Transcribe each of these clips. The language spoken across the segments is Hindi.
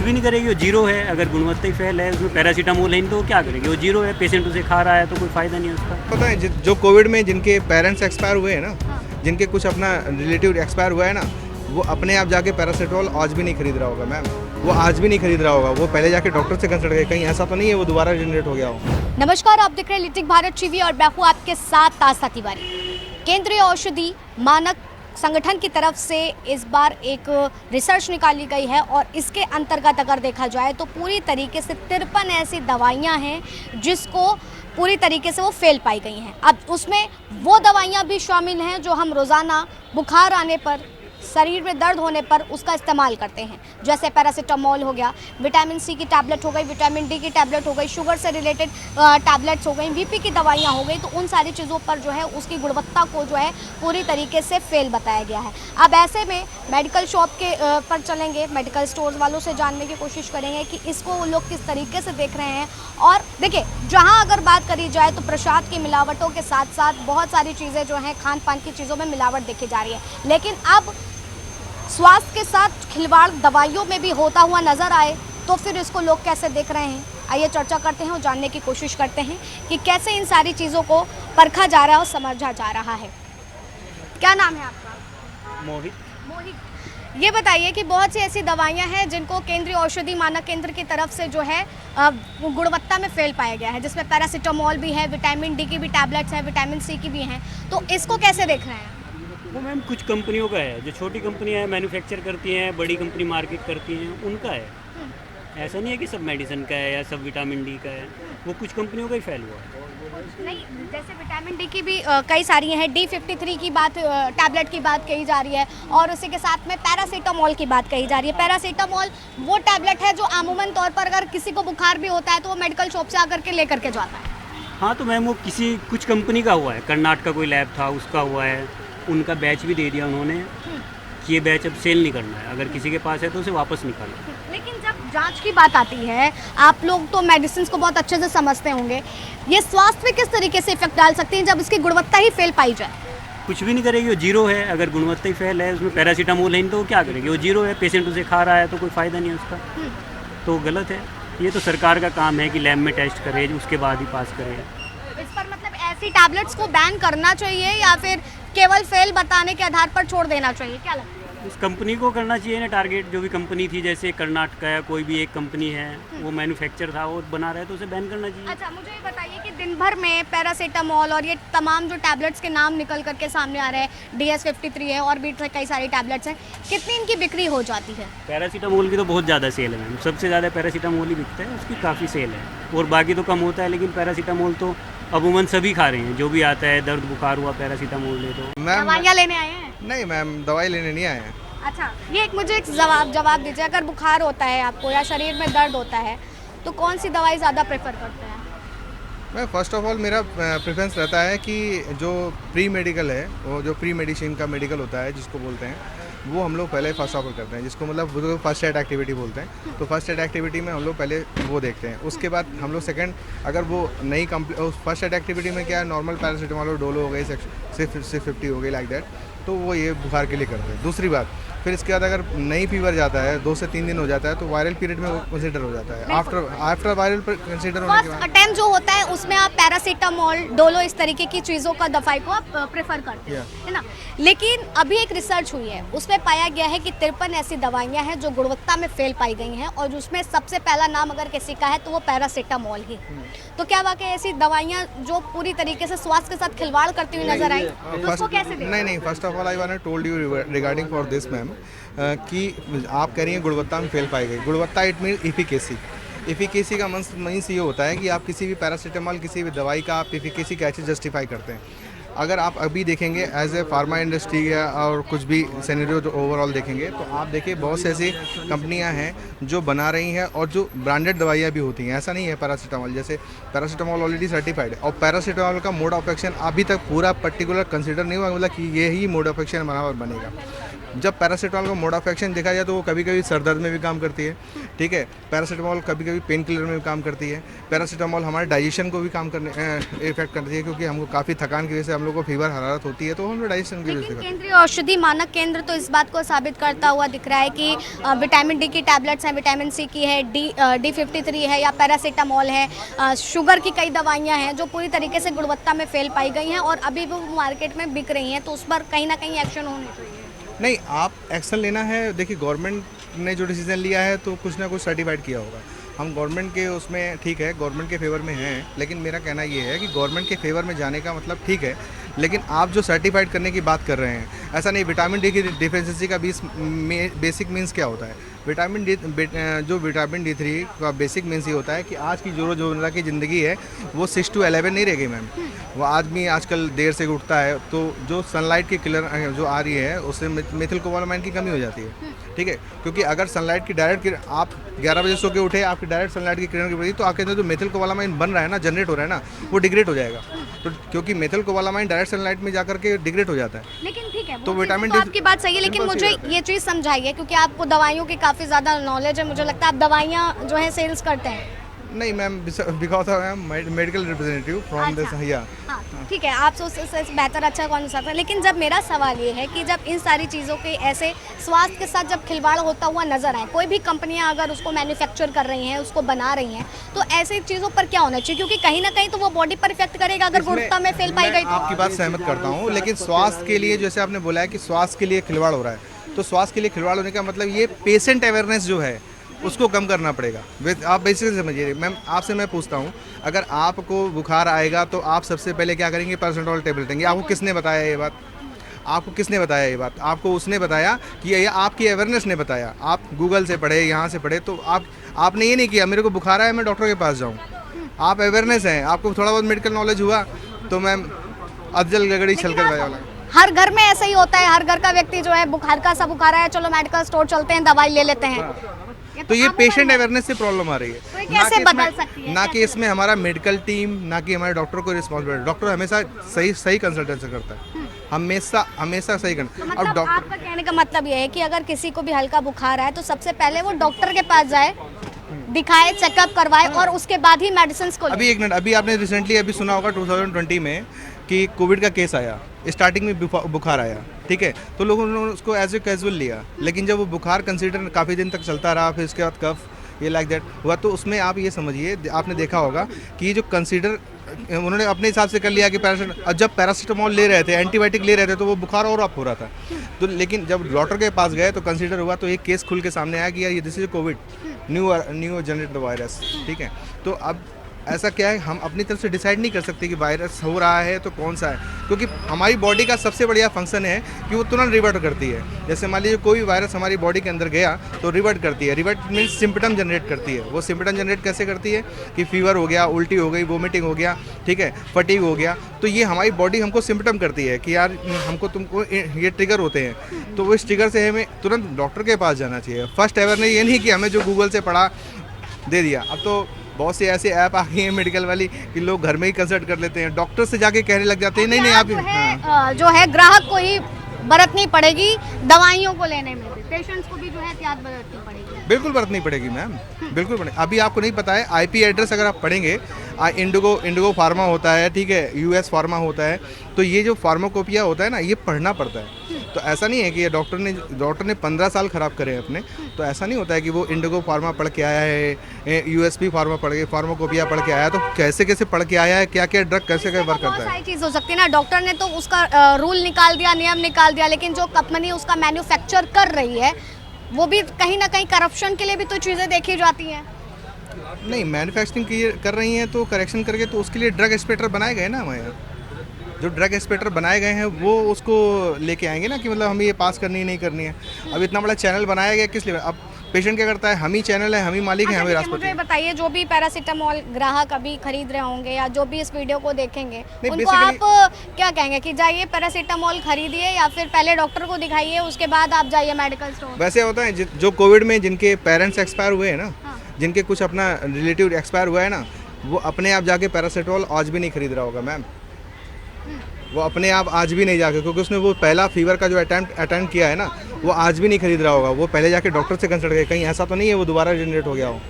कुछ भी नहीं करेगी, वो जीरो है। अगर गुणवत्ता ही फेल है, उसमें पैरासीटामोल है नहीं तो वो क्या करेगी? वो जीरो है, पेशेंट उसे खा रहा है तो कोई फ़ायदा नहीं है उसका। पता है जो कोविड में जिनके पेरेंट्स एक्सपायर हुए हैं ना, जिनके कुछ अपना रिलेटिव एक्सपायर हुआ है ना, वो अपने आप जाके पैरासीटामोल आज भी नहीं खरीद रहा होगा मैम। वो आज भी नहीं खरीद रहा होगा, वो पहले जाके डॉक्टर से कंसल्ट करे। कहीं ऐसा तो नहीं है वो दोबारा जनरेट हो गया हो। नमस्कार, आप देख रहे हैं लिटिक भारत टीवी और मैं हूं आपके साथ तासा तिवारी। केंद्रीय औषधि मानक संगठन की तरफ से इस बार एक रिसर्च निकाली गई है और इसके अंतर्गत अगर देखा जाए तो पूरी तरीके से 53 ऐसी दवाइयां हैं जिसको पूरी तरीके से वो फेल पाई गई हैं। अब उसमें वो दवाइयां भी शामिल हैं जो हम रोज़ाना बुखार आने पर, शरीर में दर्द होने पर उसका इस्तेमाल करते हैं, जैसे पैरासीटामोल हो गया, विटामिन सी की टैबलेट हो गई, विटामिन डी की टैबलेट हो गई, शुगर से रिलेटेड टैबलेट्स हो गई, वीपी की दवाइयाँ हो गई। तो उन सारी चीज़ों पर जो है उसकी गुणवत्ता को जो है पूरी तरीके से फेल बताया गया है। अब ऐसे में मेडिकल शॉप के पर चलेंगे, मेडिकल स्टोर्स वालों से जानने की कोशिश करेंगे कि इसको वो लोग किस तरीके से देख रहे हैं। और देखिए, जहाँ अगर बात करी जाए तो प्रसाद की मिलावटों के साथ साथ बहुत सारी चीज़ें जो हैं खान पान की चीज़ों में मिलावट देखी जा रही है, लेकिन अब स्वास्थ्य के साथ खिलवाड़ दवाइयों में भी होता हुआ नजर आए तो फिर इसको लोग कैसे देख रहे हैं। आइए चर्चा करते हैं और जानने की कोशिश करते हैं कि कैसे इन सारी चीज़ों को परखा जा रहा है और समझा जा रहा है। क्या नाम है आपका? मोहित। ये बताइए कि बहुत सी ऐसी दवाइयां हैं जिनको केंद्रीय औषधि मानक केंद्र की तरफ से जो है गुणवत्ता में फेल पाया गया है, जिसमें पैरासीटामोल भी है, विटामिन डी की भी टैबलेट्स हैं, विटामिन सी की भी हैं, तो इसको कैसे देख रहे हैं? वो मैम कुछ कंपनियों का है, जो छोटी कंपनियां मैन्युफैक्चर करती हैं, बड़ी कंपनी मार्केट करती हैं, उनका है। ऐसा नहीं है कि सब मेडिसिन का है या सब विटामिन डी का है, वो कुछ कंपनियों का ही फेल हुआ है। नहीं, जैसे विटामिन डी की भी कई सारी हैं, D53 की बात, टैबलेट की बात कही जा रही है और उसी के साथ में पैरासीटामोल की बात कही जा रही है। पैरासीटामोल वो टैबलेट है जो अमूमन तौर पर अगर किसी को बुखार भी होता है तो वो मेडिकल शॉप से आकर के लेकर के जाता है। हाँ, तो मैम वो कुछ कंपनी का हुआ है, कर्नाटक का कोई लैब था उसका हुआ है, उनका बैच भी दे दिया उन्होंने कि ये बैच अब सेल नहीं करना है, अगर किसी के पास है तो उसे वापस निकालो। लेकिन जब जांच की बात आती है, आप लोग तो मेडिसिन को बहुत अच्छे से समझते होंगे, ये स्वास्थ्य में किस तरीके से इफेक्ट डाल सकती हैं जब इसकी गुणवत्ता ही फेल पाई जाए? कुछ भी नहीं करेगी, वो जीरो है। अगर गुणवत्ता ही फेल है, उसमें पैरासीटामोल है नहीं तो वो क्या करेगी? वो जीरो है, पेशेंट उसे खा रहा है तो कोई फ़ायदा नहीं है उसका, तो गलत है। ये तो सरकार का काम है कि लैब में टेस्ट करे, उसके बाद ही पास करे। इस पर मतलब ऐसी टैबलेट्स को बैन करना चाहिए या फिर केवल फेल बताने के आधार पर छोड़ देना चाहिए, क्या लगता है? इस कंपनी को करना चाहिए ना टारगेट, जो भी कंपनी थी, जैसे कर्नाटक है, कोई भी एक कंपनी है, वो मैन्युफैक्चर था, वो बना रहा है तो उसे बैन करना चाहिए। अच्छा, मुझे ये बताइए कि दिन भर में पैरासीटामोल और ये तमाम जो टैबलेट्स के नाम निकल करके सामने आ रहे हैं, DS53 है और भी कई सारी टैबलेट्स हैं, कितनी इनकी बिक्री हो जाती है? पैरासीटामोल की तो बहुत ज़्यादा सेल है मैम, सबसे ज़्यादा पैरासीटामोल ही बिकता है, उसकी काफ़ी सेल है, और बाकी तो कम होता है। लेकिन पैरासीटामोल तो अमूमन सभी खा रहे हैं, जो भी आता है, दर्द बुखार हुआ पैरासीटामोल ले दो। मैम दवाइयाँ लेने आए हैं? नहीं मैम, दवाई लेने नहीं आए हैं। अच्छा, ये एक मुझे एक जवाब दीजिए, अगर बुखार होता है आपको या शरीर में दर्द होता है तो कौन सी दवाई ज़्यादा प्रेफर करते हैं? मैं फर्स्ट ऑफ ऑल मेरा प्रेफरेंस रहता है कि जो प्री मेडिकल है, वो जो प्री मेडिसिन का मेडिकल होता है जिसको बोलते हैं, वो हम लोग पहले फर्स्ट ऑफ ऑल करते हैं, जिसको मतलब फर्स्ट एड एक्टिविटी बोलते हैं। तो फर्स्ट एड एक्टिविटी में हम लोग पहले वो देखते हैं, उसके बाद हम लोग सेकंड, अगर वो नहीं फर्स्ट एड एक्टिविटी में क्या है, नॉर्मल पैरासीटामोल और डोलो हो गई, 650 हो गई, लाइक दैट, तो वो ये बुखार के लिए करते हैं। दूसरी बात, फिर इसके बाद अगर नहीं फीवर जाता है, 2 से 3 दिन हो जाता है, तो वायरल पीरियड में वो कंसिडर हो जाता है। आफ्टर वायरल कंसिडर होने के बाद फर्स्ट अटेम्प्ट जो होता है उसमें आप पैरासीटामोल, डोलो, इस तरीके की चीज़ों का दवाई को आप प्रेफर करते हैं, है ना? लेकिन अभी एक रिसर्च हुई है, उसमें पाया गया है कि 53 ऐसी दवाइयां हैं जो गुणवत्ता में फेल पाई गई हैं और उसमें सबसे पहला नाम अगर किसी का है तो वो पैरासीटामोल ही। तो क्या वाकई ऐसी दवाइयां जो पूरी तरीके से स्वास्थ्य के साथ खिलवाड़ करती हुई नजर आई, उसको कैसे देखें? नहीं, first of all I want told you regarding for this ma'am, कि आप कह रही हैं गुणवत्ता में फेल पाई गई। गुणवत्ता इट मीन इफिकेसी। इफिकेसी का मीन्स ये होता है कि आप किसी भी पैरासीटामोल, किसी भी दवाई का आप इफिकेसी कैसे जस्टिफाई करते हैं। अगर आप अभी देखेंगे एज ए फार्मा इंडस्ट्री या और कुछ भी सिनेरियो जो ओवरऑल देखेंगे, तो आप देखिए बहुत से ऐसी कंपनियां हैं जो बना रही हैं और जो ब्रांडेड दवाइयां भी होती हैं। ऐसा नहीं है पैरासीटामोल, जैसे पैरासीटामोल ऑलरेडी सर्टिफाइड है और पैरासीटामोल का मोड ऑफ एक्शन अभी तक पूरा पर्टिकुलर कंसिडर नहीं हुआ, मतलब कि ये ही मोड ऑफ एक्शन बराबर बनेगा। जब पैरासीटामोल का मोड ऑफ एक्शन देखा जाए तो वो कभी कभी सर दर्द में भी काम करती है, ठीक है। पैरासीटामोल कभी कभी पेन किलर में भी काम करती है। पैरासीटामोल हमारे डाइजेशन को भी काम करने इफेक्ट करती है, क्योंकि हमको काफ़ी थकान की वजह से हम लोग को फीवर हरारत होती है तो हम लोग डाइजेशन की वजह से लेकिन केंद्रीय औषधि मानक केंद्र तो इस बात को साबित करता हुआ दिख रहा है कि विटामिन डी की टैबलेट्स हैं, विटामिन सी की है, D53 है या पैरासीटामोल है, शुगर की कई दवाइयां हैं जो पूरी तरीके से गुणवत्ता में फेल पाई गई हैं और अभी भी वो मार्केट में बिक रही हैं, तो उस पर कहीं ना कहीं एक्शन होनी चाहिए। नहीं, आप एक्शन लेना है। देखिए गवर्नमेंट ने जो डिसीजन लिया है तो कुछ ना कुछ सर्टिफाइड किया होगा। हम गवर्नमेंट के उसमें ठीक है, गवर्नमेंट के फेवर में हैं, लेकिन मेरा कहना ये है कि गवर्नमेंट के फेवर में जाने का मतलब ठीक है, लेकिन आप जो सर्टिफाइड करने की बात कर रहे हैं, ऐसा नहीं। विटामिन डी की डिफिशिएंसी का बेसिक मीन्स क्या होता है? विटामिन D3 का बेसिक मीन्स ये होता है कि आज की जो रोज़मर्रा की ज़िंदगी है वो 6 to 11 नहीं रह गई मैम। वो आदमी आजकल देर से उठता है तो जो सनलाइट की किरण जो आ रही है उससे मेथिलकोबालामाइन की कमी हो जाती है, ठीक है। क्योंकि अगर सनलाइट की डायरेक्ट किरण, आप 11 बजे सो के उठे, आपकी डायरेक्ट सनलाइट की किरण की पड़ी तो आपके अंदर जो मेथिलकोबालामाइन बन रहा है ना, जनरेट हो रहा है ना, वो डिग्रेड हो जाएगा। तो क्योंकि मेथिलकोबालामाइन डायरेक्ट सनलाइट में जाकर के डिग्रेड हो जाता है। लेकिन ठीक है, तो विटामिन डी आपकी बात सही है, लेकिन मुझे ये चीज़ समझाइए क्योंकि आपको दवाइयों की काफ़ी ज़्यादा नॉलेज है, मुझे लगता है आप दवाइयाँ जो है सेल्स करते हैं। नहीं ma'am, because I am medical representative from this. हाँ, ठीक है, आप उससे बेहतर अच्छा कौन सकता है। लेकिन जब मेरा सवाल ये है कि जब इन सारी चीज़ों के ऐसे स्वास्थ्य के साथ जब खिलवाड़ होता हुआ नजर आए, कोई भी कंपनियां अगर उसको मैन्युफैक्चर कर रही हैं, उसको बना रही हैं, तो ऐसी चीज़ों पर क्या होना चाहिए? क्योंकि कहीं ना कहीं तो वो बॉडी पर इफेक्ट करेगा अगर गुणवत्ता में फेल पाई गई तो। आपकी बात सहमत करता हूँ, लेकिन स्वास्थ्य के लिए, जैसे आपने बोला है कि स्वास्थ्य के लिए खिलवाड़ हो रहा है, तो स्वास्थ्य के लिए खिलवाड़ होने का मतलब ये पेशेंट अवेयरनेस जो है उसको कम करना पड़ेगा। आप बेसिकली समझिए मैम, आपसे मैं पूछता हूँ, अगर आपको बुखार आएगा तो आप सबसे पहले क्या करेंगे? पैरासिटामोल टेबलेट लेंगे। आपको किसने बताया ये बात? आपको किसने बताया ये बात? आपको उसने बताया कि ये आपकी अवेयरनेस ने बताया। आप गूगल से पढ़े, यहाँ से पढ़े, तो आपने ये नहीं किया मेरे को बुखार आया मैं डॉक्टर के पास जाऊँ। आप अवेयरनेस हैं, आपको थोड़ा बहुत मेडिकल नॉलेज हुआ तो मैम अफजल गगड़ी छलकर वाला। हर घर में ऐसा ही होता है, हर घर का व्यक्ति जो है बुखार का सा बुखार आया, चलो मेडिकल स्टोर चलते हैं, दवाई ले लेते हैं। तो ये पेशेंट अवेयरनेस से प्रॉब्लम आ रही है। तो ये कैसे बदल सकती है? ना कि इसमें हमारा मेडिकल टीम, ना कि हमारे डॉक्टर को रिस्पॉन्सिबिलिटी। डॉक्टर हमेशा सही कंसल्टेंसी करता है, हमेशा सही करता है। मतलब आपका कहने का मतलब ये है कि अगर किसी को भी हल्का बुखार आए तो सबसे पहले वो डॉक्टर के पास जाए, दिखाए, चेकअप करवाए और उसके बाद ही मेडिसिन को। अभी एक मिनट, अभी आपने रिसेंटली सुना होगा 2020 में कि कोविड का केस आया, स्टार्टिंग में बुखार आया, ठीक है, तो लोगों ने उसको एज ए कैजुअल लिया। लेकिन जब वो बुखार कंसिडर काफ़ी दिन तक चलता रहा, फिर उसके बाद कफ, ये लाइक दैट हुआ, तो उसमें आप ये समझिए, आपने देखा होगा कि ये जो कंसिडर उन्होंने अपने हिसाब से कर लिया कि जब पैरासीटामोल ले रहे थे, एंटीबायोटिक ले रहे थे, तो वो बुखार और अप हो रहा था। तो लेकिन जब डॉक्टर के पास गए तो कंसिडर हुआ, तो एक केस खुल के सामने आया कि यार ये this is Covid, new generated virus, ठीक है। तो अब ऐसा क्या है, हम अपनी तरफ से डिसाइड नहीं कर सकते कि वायरस हो रहा है तो कौन सा है, क्योंकि हमारी बॉडी का सबसे बढ़िया फंक्शन है कि वो तुरंत रिवर्ट करती है। जैसे मान लीजिए कोई वायरस हमारी बॉडी के अंदर गया तो रिवर्ट करती है। रिवर्ट मीन्स सिम्पटम जनरेट करती है। वो सिम्पटम जनरेट कैसे करती है कि फीवर हो गया, उल्टी हो गई, वोमिटिंग हो गया, ठीक है, फटीग हो गया, तो ये हमारी बॉडी हमको सिम्पटम करती है कि यार तुमको ये ट्रिगर होते हैं। तो वो इस ट्रिगर से हमें तुरंत डॉक्टर के पास जाना चाहिए। फर्स्ट अवेयरनेस ये नहीं कि हमें जो गूगल से पढ़ा दे दिया। अब तो बहुत से ऐसे ऐप आ गई हैं मेडिकल वाली कि लोग घर में ही कंसल्ट कर लेते हैं, डॉक्टर से जाके कहने लग जाते हैं नहीं आप जो है ग्राहक को ही बरतनी पड़ेगी दवाइयों को लेने में, पेशेंट्स को भी जो है एहतियात बरतनी पड़ेगी। बिल्कुल बरतनी पड़ेगी मैम, बिल्कुल बरतनी। अभी आपको नहीं पता है, आईपी एड्रेस अगर आप पढ़ेंगे, इंडिगो फार्मा होता है, ठीक है, यूएस फार्मा होता है, तो ये जो फार्माकोपिया होता है ना, ये पढ़ना पड़ता है। तो ऐसा नहीं है कि ये डॉक्टर ने 15 साल ख़राब करे हैं अपने, तो ऐसा नहीं होता है कि वो इंडिगो फार्मा पढ़ के आया है, यूएसपी फार्मा पढ़ के, फार्माकोपिया पढ़ के आया है, तो कैसे पढ़ के आया है, क्या क्या ड्रग कैसे वर्क करता है। बहुत सारी चीज़ हो सकती है ना, डॉक्टर ने तो उसका रूल निकाल दिया, नियम निकाल दिया, लेकिन जो कंपनी उसका मैन्युफैक्चर कर रही है वो भी कहीं ना कहीं करप्शन के लिए भी तो चीज़ें देखी जाती हैं। नहीं, मैन्युफैक्चरिंग कर रही हैं तो करेक्शन करके, तो उसके लिए ड्रग इंस्पेक्टर बनाए गए ना हमारे यहाँ। जो ड्रग इंस्पेक्टर बनाए गए हैं वो उसको लेके आएंगे ना कि मतलब हमें ये पास करनी है नहीं करनी है। अब इतना बड़ा चैनल बनाया गया किस लिए? अब पेशेंट क्या करता है, हम ही चैनल है, हम ही मालिक हैं, हमें रास्ते। मुझे बताइए, जो भी पैरासीटामोल ग्राहक अभी खरीद रहे होंगे या जो भी इस वीडियो को देखेंगे, उनको आप क्या कहेंगे कि जाइए पैरासीटामोल खरीदिए या फिर पहले डॉक्टर को दिखाइए, उसके बाद आप जाइए मेडिकल स्टोर? वैसे होता है जो कोविड में जिनके पेरेंट्स एक्सपायर हुए हैं ना, जिनके कुछ अपना रिलेटिव एक्सपायर हुआ है ना, वो अपने आप जाके पैरासीटामोल आज भी नहीं खरीद रहा होगा मैम। वो अपने आप आज भी नहीं जाके, क्योंकि उसने वो पहला फीवर का जो अटेम्प्ट किया है ना, वो आज भी नहीं खरीद रहा होगा। वो पहले जाके डॉक्टर से कंसल्ट करे, कहीं ऐसा तो नहीं है वो दोबारा जनरेट हो गया हो।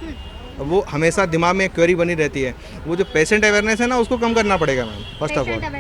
वो हमेशा दिमाग में क्वेरी बनी रहती है। वो जो पेशेंट अवेयरनेस है ना, उसको कम करना पड़ेगा मैम, फर्स्ट ऑफ ऑल।